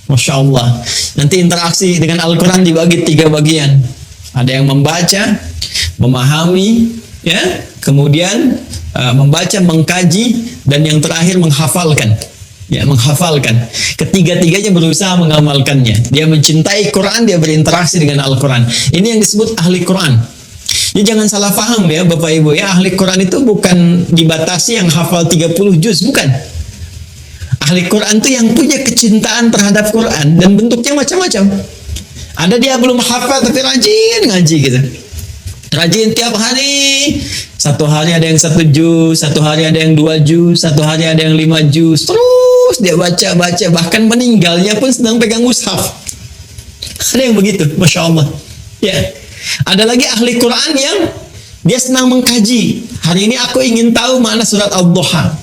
Masya Allah. Nanti interaksi dengan Al-Quran dibagi 3 bagian. Ada yang membaca, memahami, ya, kemudian membaca, mengkaji, dan yang terakhir menghafalkan. Ya, menghafalkan. Ketiga-tiganya berusaha mengamalkannya. Dia mencintai Quran, dia berinteraksi dengan Al-Quran. Ini yang disebut ahli Quran. Ya, jangan salah paham ya Bapak Ibu ya, ahli Quran itu bukan dibatasi yang hafal 30 juz, bukan. Ahli Quran itu yang punya kecintaan terhadap Quran dan bentuknya macam-macam. Ada dia belum hafal tapi rajin ngaji gitu. Rajin tiap hari. Satu hari ada yang 1 juz, satu hari ada yang 2 juz, satu hari ada yang 5 juz. Terus dia baca, bahkan meninggalnya pun sedang pegang mushaf. Ada yang begitu, Masya Allah. Ya. Ada lagi ahli Quran yang dia senang mengkaji. Hari ini aku ingin tahu mana surat Al-Duha.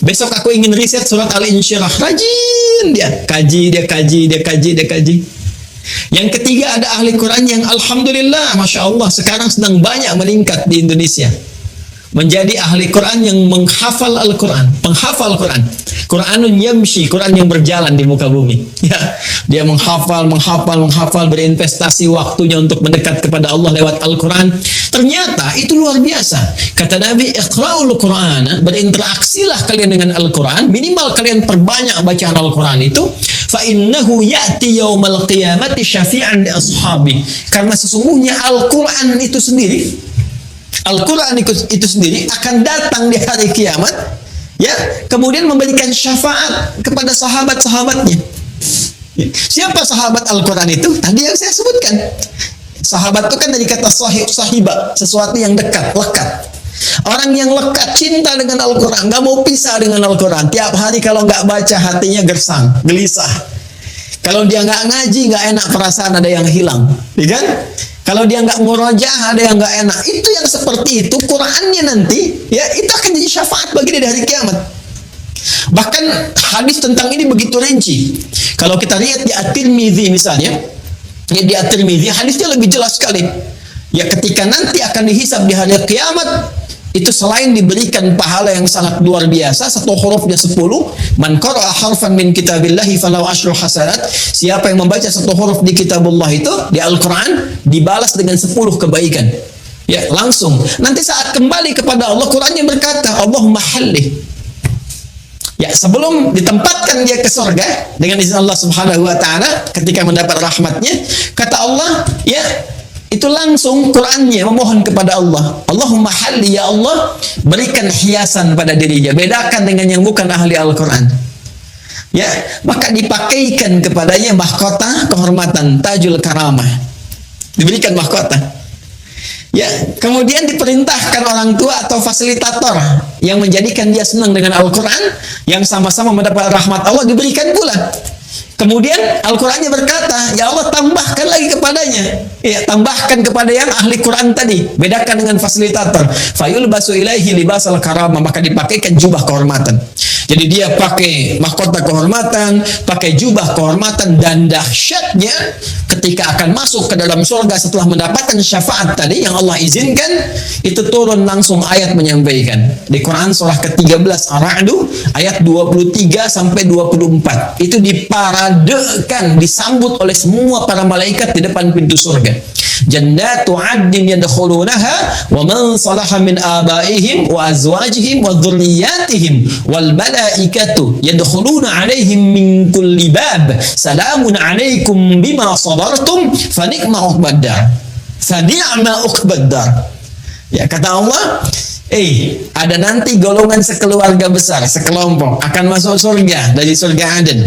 Besok aku ingin riset surat Al-Insyirah. Rajin dia kaji. Yang ketiga ada ahli Quran yang alhamdulillah, Masya Allah, sekarang sedang banyak meningkat di Indonesia. Menjadi ahli Quran yang menghafal Al-Quran, penghafal Quran. Quranun yamshi, Quran yang berjalan di muka bumi. Ya, dia menghafal, berinvestasi waktunya untuk mendekat kepada Allah lewat Al-Quran. Ternyata itu luar biasa. Kata Nabi, iqra'ul Qur'ana, berinteraksilah kalian dengan Al-Quran, minimal kalian perbanyak bacaan Al-Quran itu. Fa innahu ya'ti yaumal qiyamati syafi'an li ashabi. Karena sesungguhnya Al-Quran itu sendiri akan datang di hari kiamat, ya, kemudian memberikan syafaat kepada sahabat-sahabatnya. Siapa sahabat Al-Quran itu? Tadi yang saya sebutkan. Sahabat itu kan dari kata sahiba, sesuatu yang dekat, lekat. Orang yang lekat, cinta dengan Al-Quran, gak mau pisah dengan Al-Quran. Tiap hari kalau gak baca hatinya gersang, gelisah. Kalau dia gak ngaji, gak enak, perasaan ada yang hilang, ya kan? Kalau dia nggak murajah, ada yang nggak enak. Itu yang seperti itu, Qurannya nanti, ya, itu akan jadi syafaat bagi dia di hari kiamat. Bahkan hadis tentang ini begitu rinci. Kalau kita lihat di At-Tirmidzi misalnya, ya, di At-Tirmidzi hadisnya lebih jelas sekali. Ya, ketika nanti akan dihisab di hari kiamat, itu selain diberikan pahala yang sangat luar biasa, 1 hurufnya 10, man qara'a harfan min kitabillahi falahu asyru hasanat. Siapa yang membaca 1 huruf di kitabullah itu, di Al-Quran, dibalas dengan 10 kebaikan. Ya, langsung. Nanti saat kembali kepada Allah, Qurannya berkata, Allahumma halli. Ya, sebelum ditempatkan dia ke surga dengan izin Allah Subhanahu wa taala, ketika mendapat rahmatnya, kata Allah, ya, itu langsung Qurannya memohon kepada Allah, Allahumma halli, ya Allah, berikan hiasan pada dirinya, bedakan dengan yang bukan ahli Al-Quran. Ya, maka dipakaikan kepadanya mahkota kehormatan, tajul karamah, diberikan mahkota. Ya, kemudian diperintahkan orang tua atau fasilitator yang menjadikan dia senang dengan Al-Quran, yang sama-sama mendapat rahmat Allah, diberikan pula. Kemudian Al-Qur'annya berkata, ya Allah tambahkan lagi kepadanya. Ya, tambahkan kepada yang ahli Quran tadi. Bedakan dengan fasilitator. Fayulbasu ilaihi libasal karamah, maka dipakaikan jubah kehormatan. Jadi dia pakai mahkota kehormatan, pakai jubah kehormatan, dan dahsyatnya ketika akan masuk ke dalam surga setelah mendapatkan syafaat tadi yang Allah izinkan, itu turun langsung ayat menyampaikan. Di Quran surah ke-13 Ar-Ra'd ayat 23 sampai 24. Itu diparadekan, disambut oleh semua para malaikat di depan pintu surga. Jannatu 'adnin yadkhulunaha wa man salaha min abaihim wa azwajihim wa dhurriyyatihim wal malaikatu yadkhuluna 'alaihim min kulli bab salamun 'alaikum bima sabartum fa ni'ma uqbaddar. Ya, kata Allah, ada nanti golongan sekeluarga besar, sekelompok akan masuk surga dari surga Aden.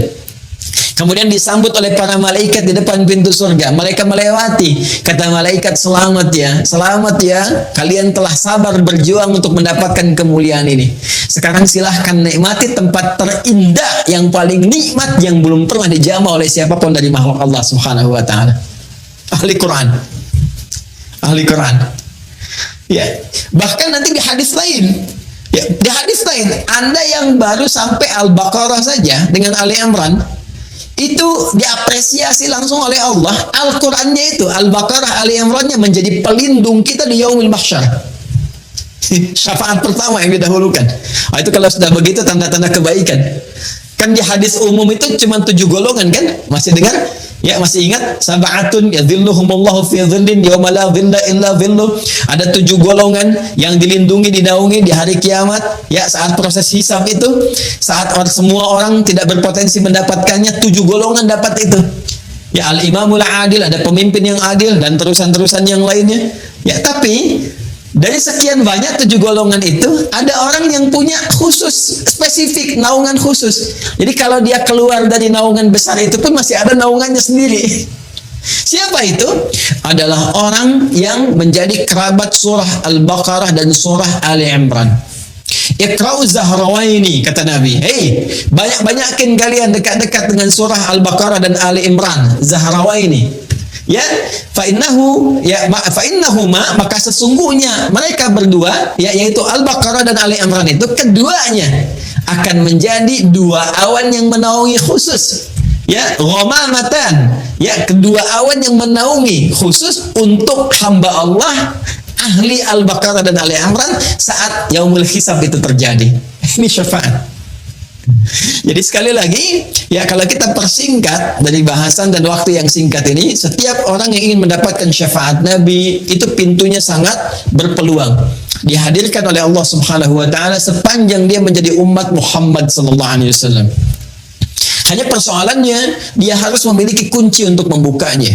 Kemudian disambut oleh para malaikat di depan pintu surga. Mereka melewati. Kata malaikat, selamat ya. Kalian telah sabar berjuang untuk mendapatkan kemuliaan ini. Sekarang silahkan nikmati tempat terindah yang paling nikmat yang belum pernah dijamah oleh siapapun dari makhluk Allah Subhanahu wa Ta'ala. Ahli Quran. Ya, bahkan nanti di hadis lain. Ya, di hadis lain, Anda yang baru sampai Al-Baqarah saja dengan Ali Imran, itu diapresiasi langsung oleh Allah. Al-Qurannya itu, Al-Baqarah, Ali Imrannya menjadi pelindung kita di Yaumil Mahsyar. Syafaat pertama yang didahulukan. Itu kalau sudah begitu tanda-tanda kebaikan. Kan di hadis umum itu cuma 7 golongan kan? Masih dengar? Ya, masih ingat? Sab'atun yadhilluhumullahu fi dhillin yawma la dhilla illa dhilluh. Ada 7 golongan yang dilindungi, dinaungi di hari kiamat. Ya, saat proses hisab itu, saat semua orang tidak berpotensi mendapatkannya, 7 golongan dapat itu. Ya, al-imamul adil, ada pemimpin yang adil, dan terusan-terusan yang lainnya. Ya, tapi dari sekian banyak 7 golongan itu, ada orang yang punya khusus, spesifik, naungan khusus. Jadi kalau dia keluar dari naungan besar itu pun masih ada naungannya sendiri. Siapa itu? Adalah orang yang menjadi kerabat surah Al-Baqarah dan surah Ali Imran. Iqra'u Zahrawaini, kata Nabi. Banyak-banyakin kalian dekat-dekat dengan surah Al-Baqarah dan Ali Imran. Zahrawaini. Ya, fa'innahuma, maka sesungguhnya mereka berdua, ya, yaitu Al-Baqarah dan Ali Imran itu, keduanya akan menjadi 2 awan yang menaungi khusus. Ya, ghamamatan, ya, kedua awan yang menaungi khusus untuk hamba Allah ahli Al-Baqarah dan Ali Imran saat yaumul hisab itu terjadi. Ini syafaat. Jadi sekali lagi, ya, kalau kita persingkat dari bahasan dan waktu yang singkat ini, setiap orang yang ingin mendapatkan syafaat Nabi itu pintunya sangat berpeluang. Dihadirkan oleh Allah Subhanahu wa Ta'ala sepanjang dia menjadi umat Muhammad sallallahu alaihi wasallam. Hanya persoalannya, dia harus memiliki kunci untuk membukanya.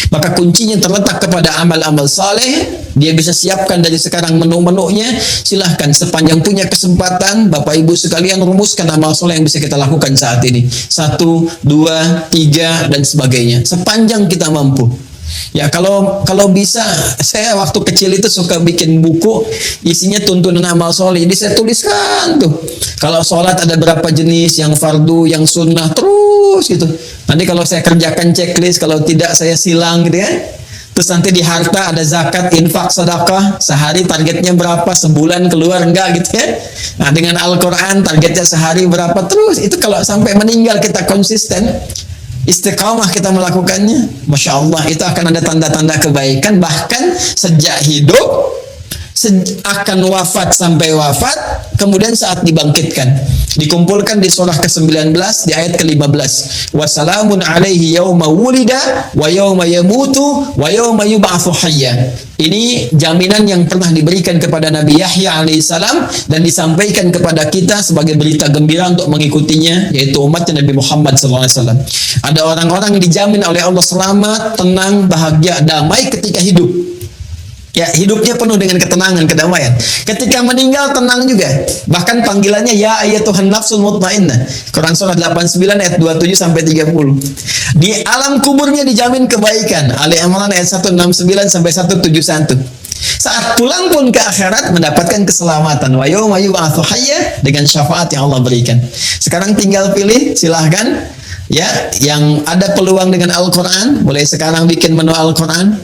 Maka kuncinya terletak kepada amal-amal saleh. Dia bisa siapkan dari sekarang menu-menunya. Silahkan sepanjang punya kesempatan, Bapak Ibu sekalian, rumuskan amal saleh yang bisa kita lakukan saat ini. 1, 2, 3 dan sebagainya. Sepanjang kita mampu. Ya, kalau bisa, saya waktu kecil itu suka bikin buku isinya tuntunan amal soleh. Jadi saya tuliskan tuh, kalau sholat ada berapa jenis, yang fardu, yang sunnah, terus gitu. Nanti kalau saya kerjakan checklist, kalau tidak saya silang gitu ya. Terus nanti di harta ada zakat, infak, sedekah, sehari targetnya berapa, sebulan keluar enggak gitu ya. Nah, dengan Al-Quran targetnya sehari berapa, terus itu kalau sampai meninggal kita konsisten, istiqamah kita melakukannya, Masya Allah, itu akan ada tanda-tanda kebaikan. Bahkan sejak hidup, akan wafat sampai wafat, kemudian saat dibangkitkan, dikumpulkan di surah ke-19 di ayat ke-15. Wassalamun alaihi yawma wulida wa yawma yamutu wa yawma yub'atsu hayya. Ini jaminan yang pernah diberikan kepada Nabi Yahya alaihissalam dan disampaikan kepada kita sebagai berita gembira untuk mengikutinya, yaitu umatnya Nabi Muhammad SAW. Ada orang-orang yang dijamin oleh Allah selamat, tenang, bahagia, damai ketika hidup. Ya, hidupnya penuh dengan ketenangan, kedamaian. Ketika meninggal tenang juga. Bahkan panggilannya ya ayyatuhan nafsul mutmainnah. Quran surah 89 ayat 27 sampai 30. Di alam kuburnya dijamin kebaikan. Ali Imran ayat 169 sampai 171. Saat pulang pun ke akhirat mendapatkan keselamatan. Wa yawma yub'atsu hayya, dengan syafaat yang Allah berikan. Sekarang tinggal pilih, silahkan. Ya, yang ada peluang dengan Al-Quran, mulai sekarang bikin menu Al-Quran.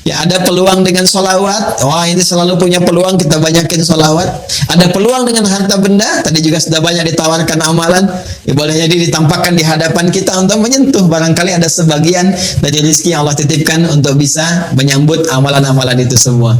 Ya, ada peluang dengan sholawat. Wah, ini selalu punya peluang, kita banyakin sholawat. Ada peluang dengan harta benda. Tadi juga sudah banyak ditawarkan amalan. Ya, boleh jadi ditampakkan di hadapan kita untuk menyentuh. Barangkali ada sebagian dari rezeki yang Allah titipkan untuk bisa menyambut amalan-amalan itu semua.